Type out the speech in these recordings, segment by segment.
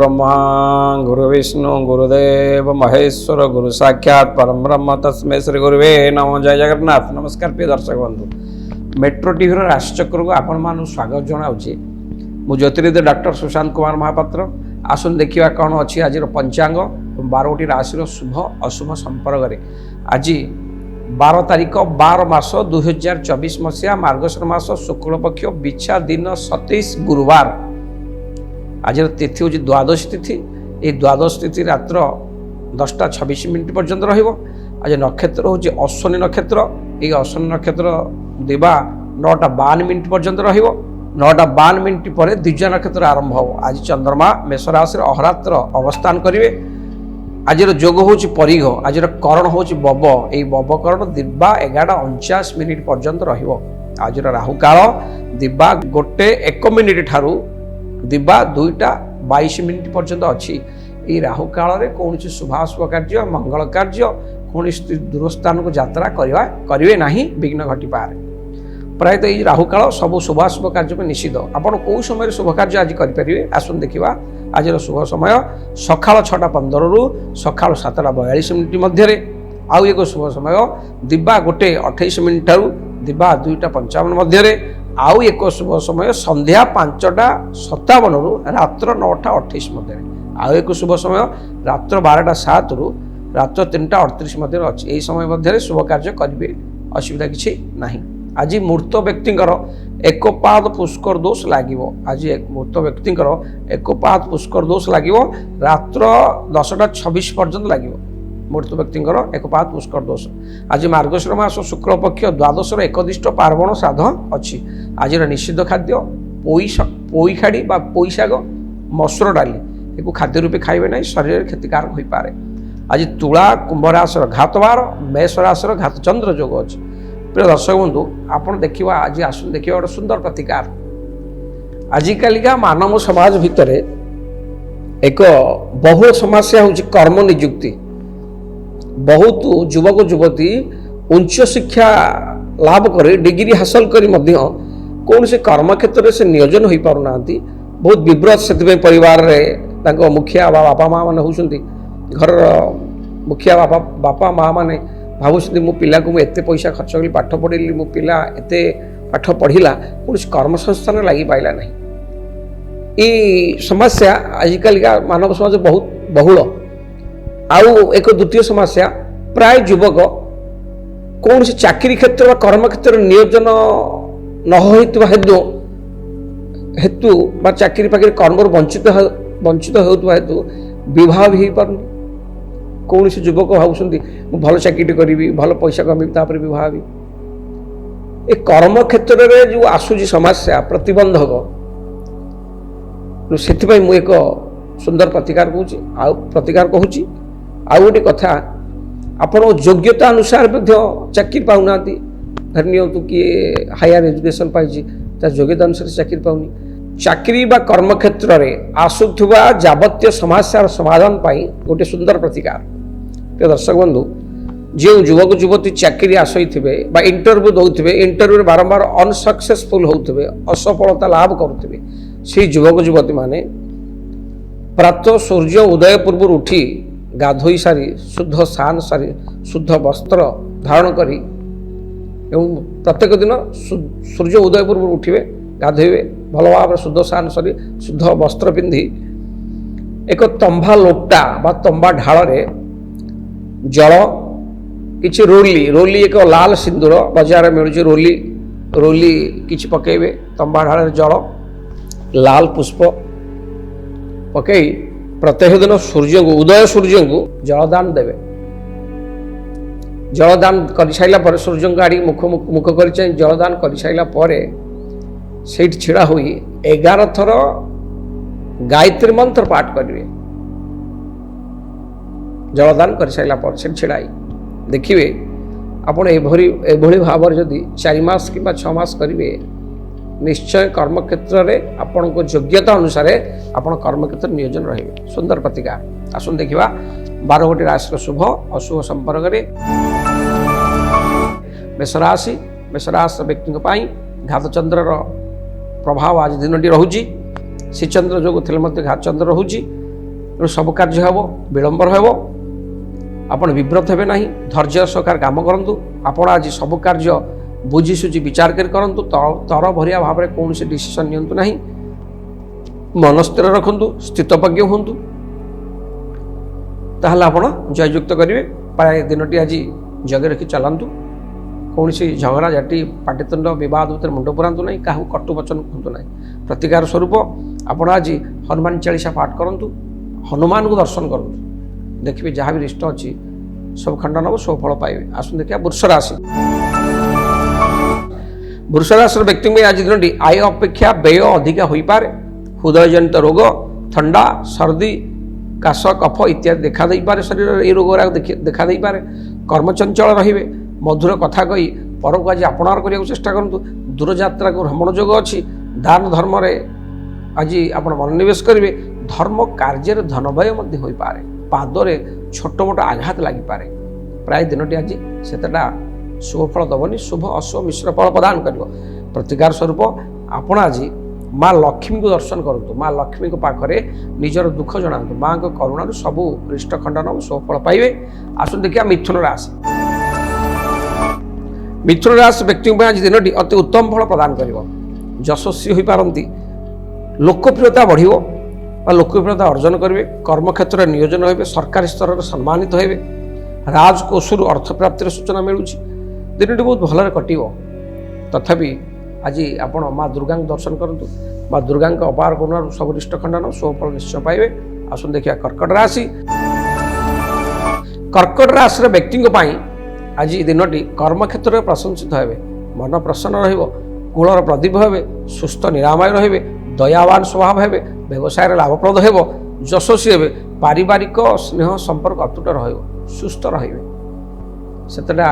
गुरुब्रह्मा गुरुविष्णु गुरुदेव महेश्वर गुरु साक्षात परम ब्रह्म तस्मै श्री गुरुवे नमो। जय जगन्नाथ। नमस्कार प्रिय दर्शक बंधु, मेट्रो टीवी राशिचक्र को आपण मान स्वागत जनाऊँगी। मु ज्योतिर्विद डॉक्टर सुशांत कुमार महापात्र। आसन देखा कौन अच्छी आज पंचांग 12टी राशि शुभ अशुभ संपर्क में। आज 12 तारीख 12 मास 2024 मसीहा मार्गशीर मास शुक्लपक्ष बिछा दिन 27 गुरुवार। आज तिथि हूँ द्वादश तिथि। ये द्वादश तिथि रात्र 10:26 पर्यंत रहिबो। आज नक्षत्र हूँ अश्विनी नक्षत्र। ये अश्विनी नक्षत्र दिवा 9:52 पर्यंत रहिबो। 9:52 पर द्विज नक्षत्र आरंभ हो। आज चंद्रमा मेष राशि अहरात्र अवस्थान करेंगे। आज जोग हूँ परिघ। आज करण हूँ बब। यही बब करण दिवा 11:49 पर्यंत रहिबो। आज राहु काल दिवा 1:01 ठारू दिवा 2:22 पर्यंत अच्छी। ये राहु काल में कौन शुभाशुभ कार्य मंगल कार्य कौन दूर स्थान को यात्रा करेंगे ना, विघ्न घटी पारे। प्रायतः ये राहु काल सब शुभाशुभ कार्य को निषिद्ध। आपड़ कौ समय शुभ कार्य आज करेंगे आसन देखा। आज शुभ समय सकाल 6:15 रु सकाल 7:42 मध्य। आउ एक शुभ समय दिवा 1:28 ठारू दिवा 2:55 मध्य। आउ एक शुभ समय संध्या 5:57 रु रात्र 9:28 मध्य। आउ एक शुभ समय रात्र 12:07 रु रात्र 3:38 मध्य अच्छी। यही समय मध्य शुभ कार्य करेंगे, असुविधा किसी ना। आज मूर्त व्यक्तिंकर एकपाद पुष्कर दोष लगे। आज मूर्त व्यक्तिंकर एकपाद पुष्कर दोष लगे रात्र 10:26 पर्यंत लगे। मूर्त व्यक्तिंकर एकपाद पुष्कर दोष। आज मार्गशीर मास शुक्लपक्ष द्वादश एकदिष्ट पार्वण श्राद्ध अच्छी। आज निषिद्ध खाद्य पोई खाड़ी पोई शाग मसूर डाली एक खाद्य रूपे खाइबे ना, शरीर क्षतिकारक हो पारे। आज तुला कुंभ राशि घातवार मेष राशि घात चंद्र जोग अच्छी। प्रिय दर्शक बंधु, आप देखा आज आसन देखा गोटे सुंदर प्रतिकार। आजिकालिका मानव समाज भितर एक बहु समस्या हूँ कर्म नियुक्ति। बहुत युवक युवती उच्च शिक्षा लाभ कर डिग्री हासिल कर कौन से कर्म क्षेत्र से नियोजन हो पारना। बहुत विव्रत से परिवार रे मुखिया बापा माँ मैंने होती घर मुखिया बापा माँ मैंने भावुँ मो पिला को मुझे पैसा खर्च कली पाठ पढ़ी मो पिला एत पाठ पढ़ला कौन कर्म संस्थान लगी पाइला ना। ये समस्या आजिकल का मानव समाज बहुत बहुल। आउ एक द्वितीय समस्या प्राय युवक कौन से चाकरी क्षेत्र व कर्म क्षेत्र नियोजन न होइतबा हेतु बा चाकरी पाकरी कर्म वंचित होता हेतु विवाह भी हो पार। कौन से युवक भावुं भल चाकरी करी भल पैसा कमी तापर विवाह भी। ए कर्म क्षेत्र में जो आसूची समस्या प्रतिबंधक से मु एक सुंदर प्रतिकार कहूँ। आउ गोटे कथा आपण योग्यता अनुसार चाकरी पाऊना। धरनीय किए हायर एजुकेशन पाई योग्यता अनुसार चाकरी पाऊनी। चाकरी बा कर्म क्षेत्र में आसुवा जावतीय समस्यार समाधान पाई गोटे सुंदर प्रतिकार। प्रिय दर्शक बंधु, जो युवक युवती चाकरी आसई थे इंटरव्यू दौथे, इंटरव्यू बारंबार अनसक्सेसफुल होते असफलता लाभ करुवे, से युवक युवती माने प्रातः सूर्य उदय पूर्व उठी गाधोई सारी शुद्ध स्नान सारी शुद्ध वस्त्र धारण करी एवं प्रत्येक दिन सूर्य उदय पूर्व उठे गाधोइबे भल भाव शुद्ध स्नान सारी शुद्ध वस्त्र पिंधि एक तंबा लोटा बा तंबा ढाल जल किछि रोली एक लाल सिंदूर बजार मिलूँ रोली किछि पकेबे तंबा ढाल जल लाल पुष्प पकई प्रत्येक दिन उदय सूर्य को जलदान देवे। जलदान कर साइला पर सूर्य को आड़ी मुख कर जलदान कर साइला पर से छिड़ा हुई 11 थर गायत्री मंत्र पाठ करेंगे। जलदान कर साइला पर से छिड़ाई देखिए आपण एभली भाव जदि 4 मास कि 6 मास करेंगे निश्चय कर्म क्षेत्र में आपण को योग्यता अनुसार आपण कर्म क्षेत्र नियोजन रहे। सुंदर प्रतिकार आसन देखा 12 गोटी राशि शुभ अशुभ संपर्क में। मेषराशि व्यक्ति घात चंद्र प्रभाव आज दिन टी रोचे। श्रीचंद्र जो थे घात चंद्र रोचे ତେଣୁ ସବୁ କାର୍ଯ୍ୟ ହେବ ବିଳମ୍ବର ହେବ। ଆପଣ ବିବ୍ରତ ହେବେ ନାହିଁ, ଧୈର୍ଯ୍ୟ ସହକାର କାମ କରନ୍ତୁ। ଆପଣ ଆଜି ସବୁ କାର୍ଯ୍ୟ ବୁଝିସୁଝି ବିଚାର କରି କରନ୍ତୁ। ତରଭରିଆ ଭାବରେ କୌଣସି ଡିସିସନ୍ ନିଅନ୍ତୁ ନାହିଁ। ମନ ସ୍ଥିର ରଖନ୍ତୁ, ସ୍ଥିତପ୍ରଜ୍ଞ ହୁଅନ୍ତୁ, ତାହେଲେ ଆପଣ ଜୟଯୁକ୍ତ କରିବେ। ପ୍ରାୟ ଦିନଟି ଆଜି ଜଗି ରଖି ଚାଲନ୍ତୁ। କୌଣସି ଝଗଡ଼ା ଝାଟି ପାଟିତୁଣ୍ଡ ବିବାଦ ଭିତରେ ମୁଣ୍ଡ ପୁରାନ୍ତୁ ନାହିଁ, କାହାକୁ କଟୁ ବଚନ କୁହନ୍ତୁ ନାହିଁ। ପ୍ରତିକାର ସ୍ୱରୂପ ଆପଣ ଆଜି ହନୁମାନ ଚାଳିଶା ପାଠ କରନ୍ତୁ, ହନୁମାନଙ୍କୁ ଦର୍ଶନ କରନ୍ତୁ। ଦେଖିବେ ଯାହା ବି ରିଷ୍ଟ ଅଛି ସବୁ ଖଣ୍ଡନ ହେବ, ସବୁ ଫଳ ପାଇବେ। ଆସନ୍ତୁ ଦେଖିବା ବୃଷ ରାଶି। ବୃଷ ରାଶିର ବ୍ୟକ୍ତିଙ୍କ ପାଇଁ ଆଜି ଦିନଟି ଆୟ ଅପେକ୍ଷା ବ୍ୟୟ ଅଧିକା ହୋଇପାରେ। ହୃଦୟଜନିତ ରୋଗ, ଥଣ୍ଡା, ସର୍ଦ୍ଦି, କାଶ, କଫ ଇତ୍ୟାଦି ଦେଖାଦେଇପାରେ। ଶରୀରରେ ଏହି ରୋଗ ଦେଖା ଦେଇପାରେ। କର୍ମଚଞ୍ଚଳ ରହିବେ। ମଧୁର କଥା କହି ପରକୁ ଆଜି ଆପଣାର କରିବାକୁ ଚେଷ୍ଟା କରନ୍ତୁ। ଦୂରଯାତ୍ରାକୁ ଭ୍ରମଣ ଯୋଗ ଅଛି। ଦାନ ଧର୍ମରେ ଆଜି ଆପଣ ମନୋନିବେଶ କରିବେ। ଧର୍ମ କାର୍ଯ୍ୟରେ ଧନବ୍ୟୟ ମଧ୍ୟ ହୋଇପାରେ। ପାଦରେ ଛୋଟ ମୋଟ ଆଘାତ ଲାଗିପାରେ। ପ୍ରାୟ ଦିନଟି ଆଜି ସେତେଟା ଶୁଭ ଫଳ ଦେବନି, ଶୁଭ ଅଶୁଭ ମିଶ୍ର ଫଳ ପ୍ରଦାନ କରିବ। ପ୍ରତିକାର ସ୍ୱରୂପ ଆପଣ ଆଜି ମା ଲକ୍ଷ୍ମୀଙ୍କୁ ଦର୍ଶନ କରନ୍ତୁ। ମା ଲକ୍ଷ୍ମୀଙ୍କ ପାଖରେ ନିଜର ଦୁଃଖ ଜଣାନ୍ତୁ। ମାଙ୍କ କରୁଣାରୁ ସବୁ ରିଷ୍ଟ ଖଣ୍ଡନ ସବୁ ଫଳ ପାଇବେ। ଆସନ୍ତୁ ଦେଖିବା ମିଥୁନ ରାଶି। ମିଥୁନ ରାଶି ବ୍ୟକ୍ତିଙ୍କ ପାଇଁ ଆଜି ଦିନଟି ଅତି ଉତ୍ତମ ଫଳ ପ୍ରଦାନ କରିବ। ଯଶସ୍ୱୀ ହୋଇପାରନ୍ତି। ଲୋକପ୍ରିୟତା ବଢ଼ିବ ବା ଲୋକପ୍ରିୟତା ଅର୍ଜନ କରିବେ। କର୍ମକ୍ଷେତ୍ରରେ ନିୟୋଜନ ହେବେ। ସରକାରୀ ସ୍ତରରେ ସମ୍ମାନିତ ହେବେ। ରାଜକୋଷରୁ ଅର୍ଥପ୍ରାପ୍ତିର ସୂଚନା ମିଳୁଛି। ଦିନଟି ବହୁତ ଭଲରେ କଟିବ। ତଥାପି ଆଜି ଆପଣ ମା ଦୁର୍ଗାଙ୍କୁ ଦର୍ଶନ କରନ୍ତୁ। ମା ଦୁର୍ଗାଙ୍କ ଅପାର କରୁଣାରୁ ସବୁ ରିଷ୍ଟ ଖଣ୍ଡନ ସବୁ ଫଳ ନିଶ୍ଚୟ ପାଇବେ। ଆସନ୍ତୁ ଦେଖିବା କର୍କଟ ରାଶି। କର୍କଟ ରାଶିର ବ୍ୟକ୍ତିଙ୍କ ପାଇଁ ଆଜି ଦିନଟି କର୍ମକ୍ଷେତ୍ରରେ ପ୍ରଶଂସିତ ହେବେ। ମନ ପ୍ରସନ୍ନ ରହିବ। କୂଳର ପ୍ରଦୀପ ହେବେ। ସୁସ୍ଥ ନିରାମୟ ରହିବେ। ଦୟାବାନ ସ୍ୱଭାବ ହେବେ। ବ୍ୟବସାୟରେ ଲାଭପ୍ରଦ ହେବ। ଯଶସ୍ୱୀ ହେବେ। ପାରିବାରିକ ସ୍ନେହ ସମ୍ପର୍କ ଅତୁଟ ରହିବ। ସୁସ୍ଥ ରହିବେ। ସେତେଟା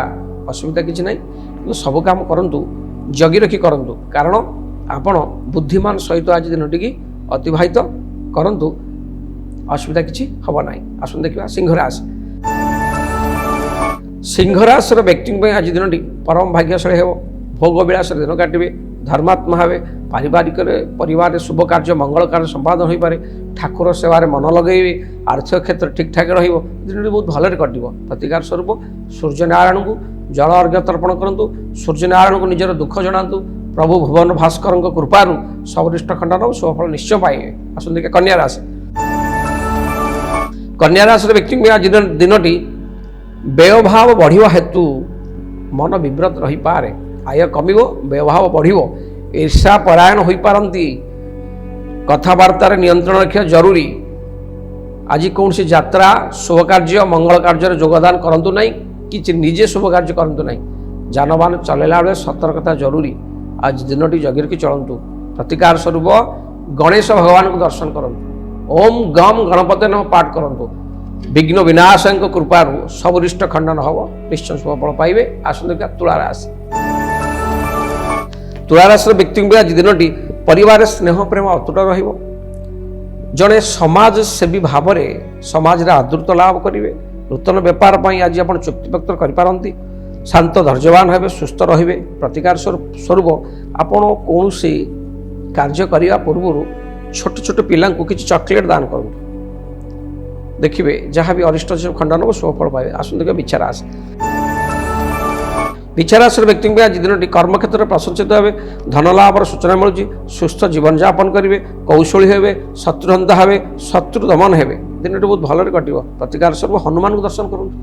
ଅସୁବିଧା କିଛି ନାହିଁ, କିନ୍ତୁ ସବୁ କାମ କରନ୍ତୁ ଜଗି ରଖି କରନ୍ତୁ, କାରଣ ଆପଣ ବୁଦ୍ଧିମାନ ସହିତ ଆଜି ଦିନଟିକି ଅତିବାହିତ କରନ୍ତୁ। ଅସୁବିଧା କିଛି ହେବ ନାହିଁ। ଆସନ୍ତୁ ଦେଖିବା ସିଂହ ରାଶି। ସିଂହ ରାଶିର ବ୍ୟକ୍ତିଙ୍କ ପାଇଁ ଆଜି ଦିନଟି ପରମ ଭାଗ୍ୟଶାଳୀ ହେବ। ଭୋଗ ବିଳାସରେ ଦିନ କାଟିବେ। ଧର୍ମାତ୍ମା ହେବେ। ପାରିବାରିକରେ ପରିବାରରେ ଶୁଭ କାର୍ଯ୍ୟ ମଙ୍ଗଳ କାର୍ଯ୍ୟ ସମ୍ପାଦନ ହୋଇପାରେ। ଠାକୁର ସେବାରେ ମନ ଲଗାଇବେ। ଆର୍ଥିକ କ୍ଷେତ୍ର ଠିକ୍ଠାକ୍ ରହିବ। ଦିନଟି ବହୁତ ଭଲରେ କଟିବ। ପ୍ରତିକାର ସ୍ୱରୂପ ସୂର୍ଯ୍ୟନାରାୟଣଙ୍କୁ ଜଳ ଅର୍ଘ୍ୟ ତର୍ପଣ କରନ୍ତୁ। ସୂର୍ଯ୍ୟନାରାୟଣଙ୍କୁ ନିଜର ଦୁଃଖ ଜଣାନ୍ତୁ। ପ୍ରଭୁ ଭୁବନ ଭାସ୍କରଙ୍କ କୃପାରୁ ସବୁ ରିଷ୍ଟ ଖଣ୍ଡନ ସୁଫଳ ନିଶ୍ଚୟ ପାଇବେ। ଆସନ୍ତୁ ଦେଖିବା କନ୍ୟା ରାଶି। କନ୍ୟା ରାଶିର ବ୍ୟକ୍ତିଙ୍କ ପାଇଁ ଆଜି ଦିନଟି ବ୍ୟୟଭାବ ବଢ଼ିବା ହେତୁ ମନ ବିବ୍ରତ ରହିପାରେ। ଆୟ କମିବ, ବ୍ୟୟଭାବ ବଢ଼ିବ। ଈର୍ଷା ପରାୟଣ ହୋଇପାରନ୍ତି। କଥାବାର୍ତ୍ତାରେ ନିୟନ୍ତ୍ରଣ ରଖିବା ଜରୁରୀ। ଆଜି କୌଣସି ଯାତ୍ରା ଶୁଭ କାର୍ଯ୍ୟ ମଙ୍ଗଳ କାର୍ଯ୍ୟରେ ଯୋଗଦାନ କରନ୍ତୁ ନାହିଁ, କିଛି ନିଜେ ଶୁଭ କାର୍ଯ୍ୟ କରନ୍ତୁ ନାହିଁ। ଯାନବାହନ ଚଲାଇଲା ବେଳେ ସତର୍କତା ଜରୁରୀ। ଆଜି ଦିନଟି ଜଗି ରଖି ଚଳନ୍ତୁ। ପ୍ରତିକାର ସ୍ୱରୂପ ଗଣେଶ ଭଗବାନଙ୍କୁ ଦର୍ଶନ କରନ୍ତୁ। ଓମ୍ ଗମ୍ ଗଣପତି ନମଃ ପାଠ କରନ୍ତୁ। ବିଘ୍ନ ବିନାଶଙ୍କ କୃପାରୁ ସବୁ ରିଷ୍ଟ ଖଣ୍ଡନ ହେବ। ନିଶ୍ଚୟ ଶୁଭ ଫଳ ପାଇବେ। ଆସନ୍ତୁ ଦେଖିବା ତୁଳା ରାଶି। ତୁଳା ରାଶିର ବ୍ୟକ୍ତିଙ୍କ ଆଜି ଦିନଟି ପରିବାରରେ ସ୍ନେହ ପ୍ରେମ ଅତୁଟ ରହିବ। ଜଣେ ସମାଜସେବୀ ଭାବରେ ସମାଜରେ ଆଦୃତ ଲାଭ କରିବେ। ନୂତନ ବେପାର ପାଇଁ ଆଜି ଆପଣ ଚୁକ୍ତିପତ୍ର କରିପାରନ୍ତି। ଶାନ୍ତ ଧୈର୍ଯ୍ୟବାନ ହେବେ। ସୁସ୍ଥ ରହିବେ। ପ୍ରତିକାର ସ୍ୱରୂପ ଆପଣ କୌଣସି କାର୍ଯ୍ୟ କରିବା ପୂର୍ବରୁ ଛୋଟ ଛୋଟ ପିଲାଙ୍କୁ କିଛି ଚକୋଲେଟ୍ ଦାନ କରନ୍ତୁ। ଦେଖିବେ ଯାହା ବି ଅରିଷ୍ଟ ଖଣ୍ଡନ ହେବ ସୁଫଳ ପାଇବେ। ଆସନ୍ତୁ ଦେଖିବା ବିଛା ରାଶି। ବିଛା ରାଶିର ବ୍ୟକ୍ତିଙ୍କ ପାଇଁ ଆଜି ଦିନଟି କର୍ମକ୍ଷେତ୍ରରେ ପ୍ରଶଂସିତ ହେବେ। ଧନଲାଭର ସୂଚନା ମିଳୁଛି। ସୁସ୍ଥ ଜୀବନଯାପନ କରିବେ। କୌଶଳୀ ହେବେ। ଶତ୍ରୁହନ୍ତା ହେବେ। ଶତ୍ରୁ ଦମନ ହେବେ। ଦିନଟି ବହୁତ ଭଲରେ କଟିବ। ପ୍ରତିକାର ସ୍ୱରୂପ ହନୁମାନଙ୍କୁ ଦର୍ଶନ କରନ୍ତୁ।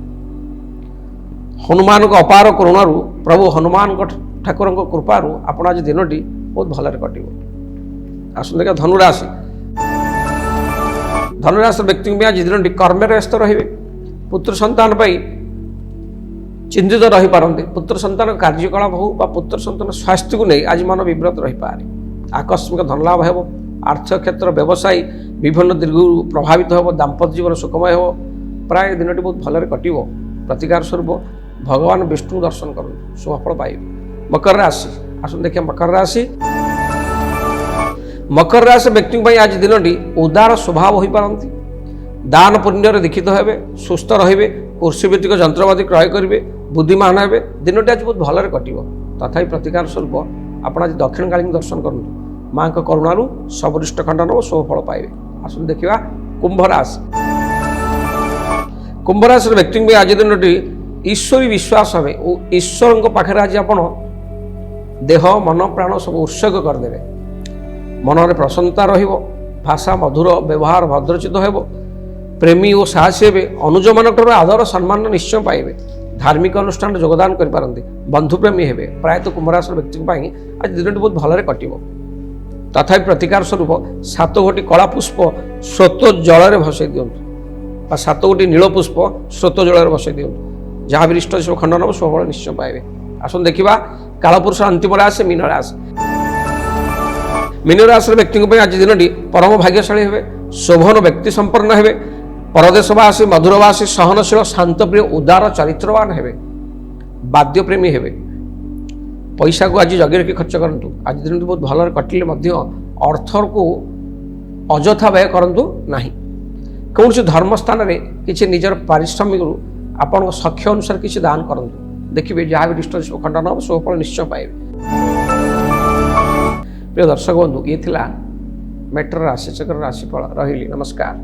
ହନୁମାନଙ୍କ ଅପାର କରୁଣାରୁ ପ୍ରଭୁ ହନୁମାନଙ୍କ ଠାକୁରଙ୍କ କୃପାରୁ ଆପଣ ଆଜି ଦିନଟି ବହୁତ ଭଲରେ କଟିବ। ଆସନ୍ତୁ ଦେଖିବା ଧନୁରାଶି। ଧନୁରାଶିର ବ୍ୟକ୍ତିଙ୍କ ପାଇଁ ଆଜି ଦିନଟି କର୍ମରେ ବ୍ୟସ୍ତ ରହିବେ। ପୁତ୍ର ସନ୍ତାନ ପାଇଁ ଚିନ୍ତିତ ରହିପାରନ୍ତି। ପୁତ୍ର ସନ୍ତାନ କାର୍ଯ୍ୟକଳାପ ହେଉ ବା ପୁତ୍ର ସନ୍ତାନ ସ୍ୱାସ୍ଥ୍ୟକୁ ନେଇ ଆଜି ମନ ବିବ୍ରତ ରହିପାରେ। ଆକସ୍ମିକ ଧନଲାଭ ହେବ। ଆର୍ଥିକ କ୍ଷେତ୍ର ବ୍ୟବସାୟୀ ବିଭିନ୍ନ ଦୀର୍ଘରୁ ପ୍ରଭାବିତ ହେବ। ଦାମ୍ପତ୍ୟ ଜୀବନ ସୁଖମୟ ହେବ। ପ୍ରାୟ ଦିନଟି ବହୁତ ଭଲରେ କଟିବ। ପ୍ରତିକାର ସ୍ୱରୂପ ଭଗବାନ ବିଷ୍ଣୁ ଦର୍ଶନ କରନ୍ତୁ। ଶୁଭଫଳ ପାଇବେ। ମକର ରାଶି। ଆସନ୍ତୁ ଦେଖିବା ମକର ରାଶି। ମକର ରାଶି ବ୍ୟକ୍ତିଙ୍କ ପାଇଁ ଆଜି ଦିନଟି ଉଦାର ସ୍ୱଭାବ ହୋଇପାରନ୍ତି। ଦାନ ପୁଣ୍ୟରେ ଦୀକ୍ଷିତ ହେବେ। ସୁସ୍ଥ ରହିବେ। କୃଷିଭିତ୍ତିକ ଯନ୍ତ୍ରପାତି କ୍ରୟ କରିବେ। ବୁଦ୍ଧିମାନ ହେବେ। ଦିନଟି ଆଜି ବହୁତ ଭଲରେ କଟିବ। ତଥାପି ପ୍ରତିକାର ସ୍ୱରୂପ ଆପଣ ଆଜି ଦକ୍ଷିଣକାଳୀଙ୍କୁ ଦର୍ଶନ କରନ୍ତୁ। ମାଙ୍କ କରୁଣାରୁ ସବୁ ରିଷ୍ଟ ଖଣ୍ଡନ ଓ ଶୁଭ ଫଳ ପାଇବେ। ଆସନ୍ତୁ ଦେଖିବା कुंभ राशि कुंभ राशि व्यक्ति आज दिन ईश्वरी विश्वास हे ईश्वर पाखे आज आप देह मन प्राण सब उत्सर्ग करदे मन प्रसन्नता भाषा मधुर व्यवहार भद्रचित हो प्रेमी और साहसी हे अनुज मान आदर सम्मान निश्चय पाइबे धार्मिक अनुष्ठान योगदान करें बंधुप्रेमी हे प्रायतः कुंभ राशि व्यक्ति आज दिन बहुत भलरे कटिबो तथा प्रतिकार स्वरूप 7 गोटी कला पुष्प स्रोत जल भसई दिंतु 7 गोटी नील पुष्प स्रोत जल भसई दिंतु जहाँ भी इष्ट सब खंडन हम सुफल निश्चय पाइबे आसन देखा कालपुरुष अंतिम राशि मीन राशि मीन राशि व्यक्ति आज दिन परम भाग्यशाली हे शोभन व्यक्ति संपन्न हे परदेशवासी मधुरवासी सहनशील शांतप्रिय उदार चरित्रवान हे वाद्यप्रेमी हे पैसा को आज जगह रखी खर्च करूँ आज दिन बहुत भल कटिले अर्थ को अजथा व्यय करूँ ना कौन से धर्म स्थान में किसी निजर पारिश्रमिक आपण सख्य अनुसार किसी दान करूँ देखिए जहाँ भी इष्ट खंडन हम सुफल निश्चय पाइबे। प्रिय दर्शक बंधु ये थिला मेट्रो राशिचक्र राशिफल रही नमस्कार।